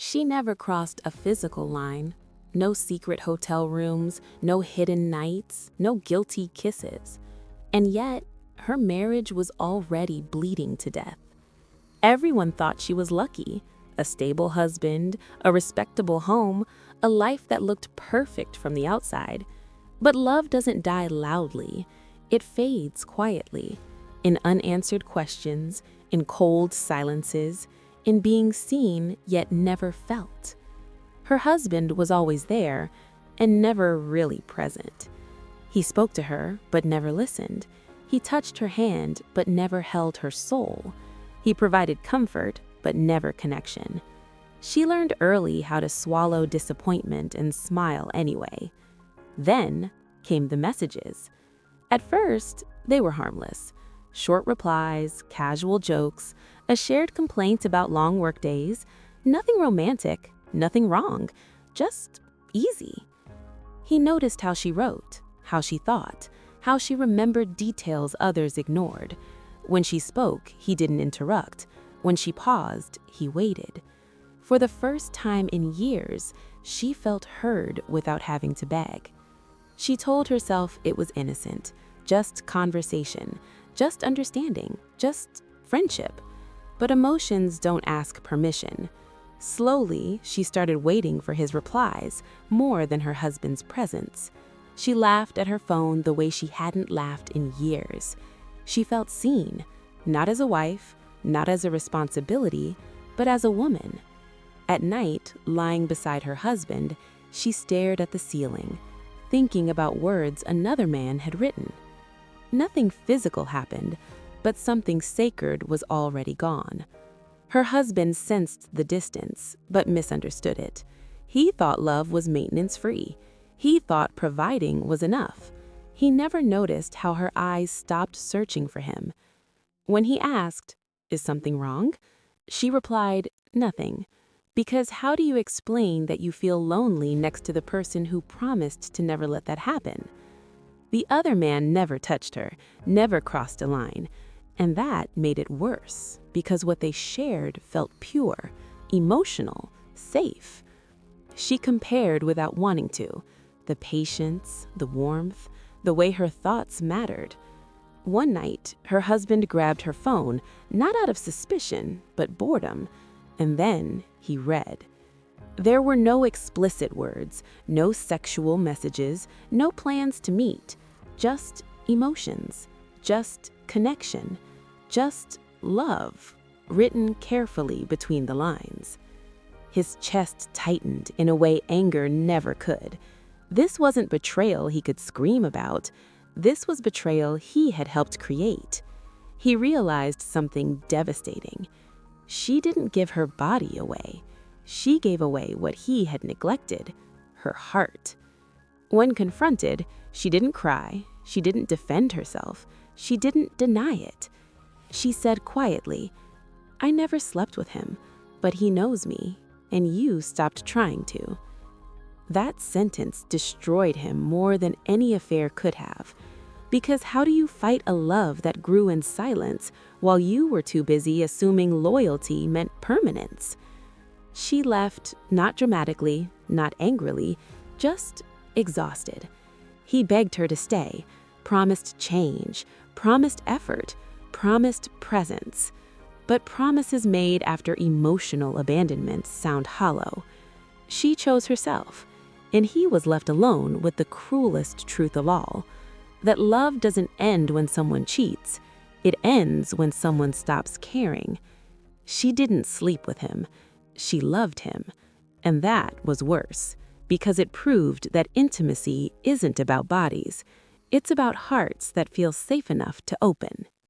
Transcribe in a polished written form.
She never crossed a physical line. No secret hotel rooms, no hidden nights, no guilty kisses. And yet, her marriage was already bleeding to death. Everyone thought she was lucky. A stable husband, a respectable home, a life that looked perfect from the outside. But love doesn't die loudly. It fades quietly, in unanswered questions, in cold silences, in being seen yet never felt. Her husband was always there and never really present. He spoke to her but never listened. He touched her hand but never held her soul. He provided comfort but never connection. She learned early how to swallow disappointment and smile anyway. Then came the messages. At first, they were harmless. Short replies, casual jokes, a shared complaint about long work days. Nothing romantic, nothing wrong, just easy. He noticed how she wrote, how she thought, how she remembered details others ignored. When she spoke, he didn't interrupt. When she paused, he waited. For the first time in years, she felt heard without having to beg. She told herself it was innocent, just conversation, just understanding, just friendship. But emotions don't ask permission. Slowly, she started waiting for his replies more than her husband's presence. She laughed at her phone the way she hadn't laughed in years. She felt seen, not as a wife, not as a responsibility, but as a woman. At night, lying beside her husband, she stared at the ceiling, thinking about words another man had written. Nothing physical happened, but something sacred was already gone. Her husband sensed the distance, but misunderstood it. He thought love was maintenance-free. He thought providing was enough. He never noticed how her eyes stopped searching for him. When he asked, "Is something wrong?" she replied, "Nothing." Because how do you explain that you feel lonely next to the person who promised to never let that happen? The other man never touched her, never crossed a line. And that made it worse, because what they shared felt pure, emotional, safe. She compared without wanting to. The patience, the warmth, the way her thoughts mattered. One night, her husband grabbed her phone, not out of suspicion, but boredom. And then he read. There were no explicit words, no sexual messages, no plans to meet. Just emotions, just connection, just love, written carefully between the lines. His chest tightened in a way anger never could. This wasn't betrayal he could scream about. This was betrayal he had helped create. He realized something devastating. She didn't give her body away. She gave away what he had neglected, her heart. When confronted, she didn't cry, she didn't defend herself, she didn't deny it. She said quietly, "I never slept with him, but he knows me, and you stopped trying to." That sentence destroyed him more than any affair could have. Because how do you fight a love that grew in silence while you were too busy assuming loyalty meant permanence? She left, not dramatically, not angrily, just exhausted. He begged her to stay, promised change, promised effort, promised presence. But promises made after emotional abandonment sound hollow. She chose herself, and he was left alone with the cruelest truth of all, that love doesn't end when someone cheats. It ends when someone stops caring. She didn't sleep with him. She loved him. And that was worse, because it proved that intimacy isn't about bodies. It's about hearts that feel safe enough to open.